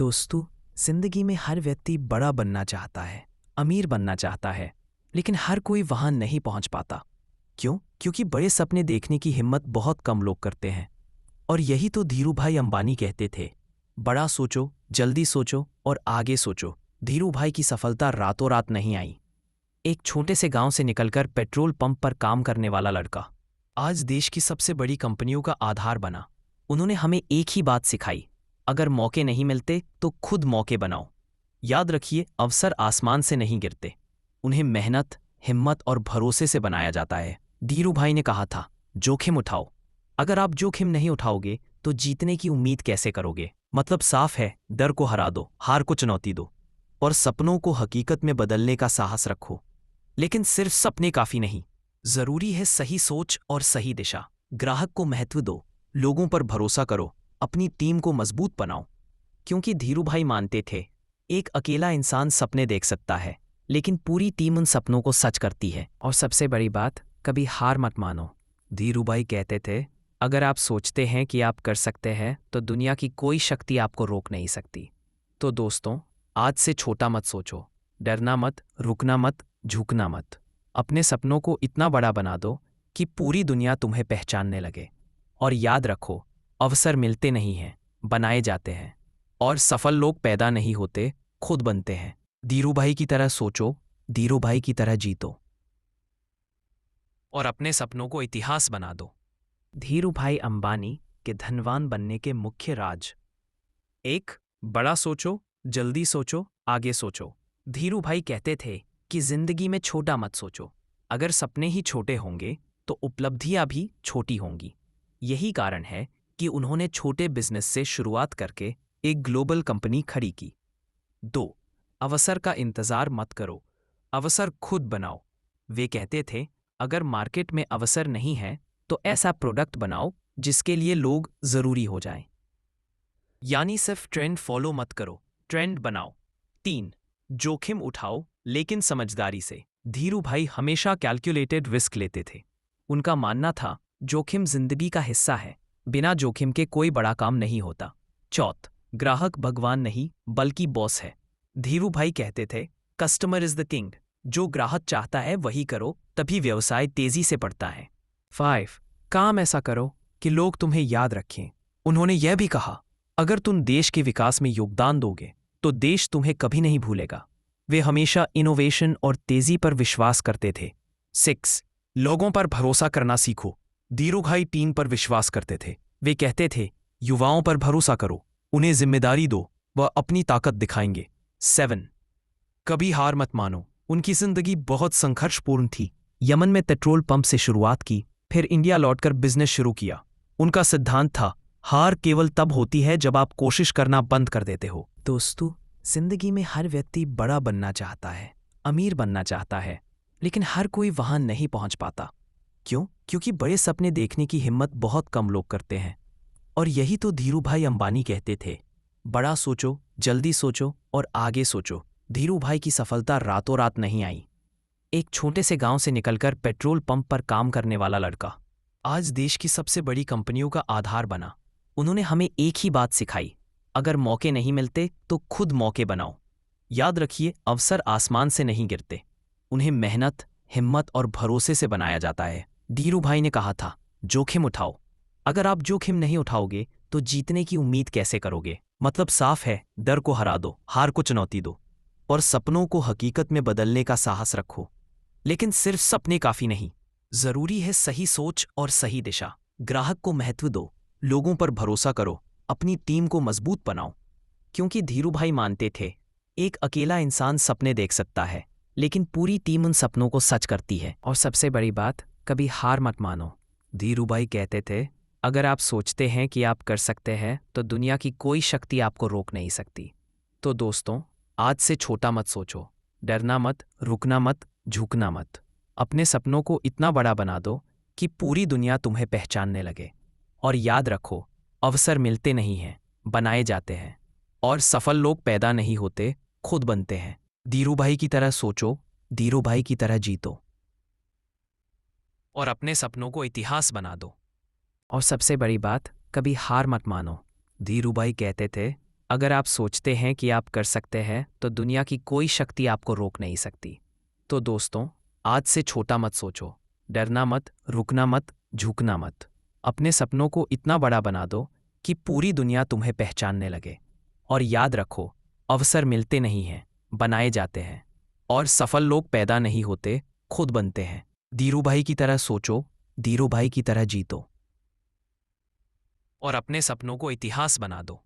दोस्तों, जिंदगी में हर व्यक्ति बड़ा बनना चाहता है, अमीर बनना चाहता है, लेकिन हर कोई वहां नहीं पहुंच पाता। क्यों? क्योंकि बड़े सपने देखने की हिम्मत बहुत कम लोग करते हैं। और यही तो धीरूभाई अंबानी कहते थे, बड़ा सोचो, जल्दी सोचो और आगे सोचो। धीरूभाई की सफलता रातों रात नहीं आई। एक छोटे से गांव से निकलकर पेट्रोल पंप पर काम करने वाला लड़का आज देश की सबसे बड़ी कंपनियों का आधार बना। उन्होंने हमें एक ही बात सिखाई, अगर मौके नहीं मिलते तो खुद मौके बनाओ। याद रखिए, अवसर आसमान से नहीं गिरते, उन्हें मेहनत, हिम्मत और भरोसे से बनाया जाता है। धीरूभाई ने कहा था, जोखिम उठाओ। अगर आप जोखिम नहीं उठाओगे तो जीतने की उम्मीद कैसे करोगे? मतलब साफ है, डर को हरा दो, हार को चुनौती दो और सपनों को हकीकत में बदलने का साहस रखो। लेकिन सिर्फ सपने काफी नहीं, जरूरी है सही सोच और सही दिशा। ग्राहक को महत्व दो, लोगों पर भरोसा करो, अपनी टीम को मजबूत बनाओ। क्योंकि धीरूभाई मानते थे, एक अकेला इंसान सपने देख सकता है, लेकिन पूरी टीम उन सपनों को सच करती है। और सबसे बड़ी बात, कभी हार मत मानो। धीरूभाई कहते थे, अगर आप सोचते हैं कि आप कर सकते हैं तो दुनिया की कोई शक्ति आपको रोक नहीं सकती। तो दोस्तों, आज से छोटा मत सोचो, डरना मत, रुकना मत, झुकना मत। अपने सपनों को इतना बड़ा बना दो कि पूरी दुनिया तुम्हें पहचानने लगे। और याद रखो, अवसर मिलते नहीं हैं, बनाए जाते हैं। और सफल लोग पैदा नहीं होते, खुद बनते हैं। धीरूभाई की तरह सोचो, धीरूभाई की तरह जीतो और अपने सपनों को इतिहास बना दो। धीरूभाई अंबानी के धनवान बनने के मुख्य राज। 1. बड़ा सोचो, जल्दी सोचो, आगे सोचो। धीरूभाई कहते थे कि जिंदगी में छोटा मत सोचो। अगर सपने ही छोटे होंगे तो उपलब्धियां भी छोटी होंगी। यही कारण है कि उन्होंने छोटे बिजनेस से शुरुआत करके एक ग्लोबल कंपनी खड़ी की। 2. अवसर का इंतजार मत करो, अवसर खुद बनाओ। वे कहते थे, अगर मार्केट में अवसर नहीं है तो ऐसा प्रोडक्ट बनाओ जिसके लिए लोग जरूरी हो जाएं। यानी सिर्फ ट्रेंड फॉलो मत करो, ट्रेंड बनाओ। 3. जोखिम उठाओ, लेकिन समझदारी से। धीरूभाई हमेशा कैलकुलेटेड रिस्क लेते थे। उनका मानना था, जोखिम जिंदगी का हिस्सा है, बिना जोखिम के कोई बड़ा काम नहीं होता। 4. ग्राहक भगवान नहीं बल्कि बॉस है। धीरूभाई कहते थे, कस्टमर इज द किंग। जो ग्राहक चाहता है वही करो, तभी व्यवसाय तेजी से बढ़ता है। 5. काम ऐसा करो कि लोग तुम्हें याद रखें। उन्होंने यह भी कहा, अगर तुम देश के विकास में योगदान दोगे तो देश तुम्हें कभी नहीं भूलेगा। वे हमेशा इनोवेशन और तेजी पर विश्वास करते थे। 6. लोगों पर भरोसा करना सीखो। धीरूभाई टीम पर विश्वास करते थे। वे कहते थे, युवाओं पर भरोसा करो, उन्हें जिम्मेदारी दो, वह अपनी ताकत दिखाएंगे। 7. कभी हार मत मानो। उनकी जिंदगी बहुत संघर्षपूर्ण थी। यमन में पेट्रोल पंप से शुरुआत की, फिर इंडिया लौटकर बिजनेस शुरू किया। उनका सिद्धांत था, हार केवल तब होती है जब आप कोशिश करना बंद कर देते हो। दोस्तों, जिंदगी में हर व्यक्ति बड़ा बनना चाहता है, अमीर बनना चाहता है, लेकिन हर कोई वहां नहीं पहुंच पाता। क्यों? क्योंकि बड़े सपने देखने की हिम्मत बहुत कम लोग करते हैं। और यही तो धीरूभाई अंबानी कहते थे, बड़ा सोचो, जल्दी सोचो और आगे सोचो। धीरूभाई की सफलता रातों रात नहीं आई। एक छोटे से गांव से निकलकर पेट्रोल पंप पर काम करने वाला लड़का आज देश की सबसे बड़ी कंपनियों का आधार बना। उन्होंने हमें एक ही बात सिखाई, अगर मौके नहीं मिलते तो खुद मौके बनाओ। याद रखिए, अवसर आसमान से नहीं गिरते, उन्हें मेहनत, हिम्मत और भरोसे से बनाया जाता है। धीरूभाई ने कहा था, जोखिम उठाओ। अगर आप जोखिम नहीं उठाओगे तो जीतने की उम्मीद कैसे करोगे? मतलब साफ है, डर को हरा दो, हार को चुनौती दो और सपनों को हकीकत में बदलने का साहस रखो। लेकिन सिर्फ सपने काफी नहीं, जरूरी है सही सोच और सही दिशा। ग्राहक को महत्व दो, लोगों पर भरोसा करो, अपनी टीम को मजबूत बनाओ। क्योंकि धीरूभाई मानते थे, एक अकेला इंसान सपने देख सकता है, लेकिन पूरी टीम उन सपनों को सच करती है। और सबसे बड़ी बात, कभी हार मत मानो। धीरूभाई कहते थे, अगर आप सोचते हैं कि आप कर सकते हैं तो दुनिया की कोई शक्ति आपको रोक नहीं सकती। तो दोस्तों, आज से छोटा मत सोचो, डरना मत, रुकना मत, झुकना मत। अपने सपनों को इतना बड़ा बना दो कि पूरी दुनिया तुम्हें पहचानने लगे। और याद रखो, अवसर मिलते नहीं हैं, बनाए जाते हैं। और सफल लोग पैदा नहीं होते, खुद बनते हैं। धीरूभाई की तरह सोचो, धीरूभाई की तरह जीतो और अपने सपनों को इतिहास बना दो। और सबसे बड़ी बात, कभी हार मत मानो। धीरूभाई कहते थे, अगर आप सोचते हैं कि आप कर सकते हैं तो दुनिया की कोई शक्ति आपको रोक नहीं सकती। तो दोस्तों, आज से छोटा मत सोचो, डरना मत, रुकना मत, झुकना मत। अपने सपनों को इतना बड़ा बना दो कि पूरी दुनिया तुम्हें पहचानने लगे। और याद रखो, अवसर मिलते नहीं हैं, बनाए जाते हैं। और सफल लोग पैदा नहीं होते, खुद बनते हैं। धीरू भाई की तरह सोचो, धीरू भाई की तरह जीतो और अपने सपनों को इतिहास बना दो।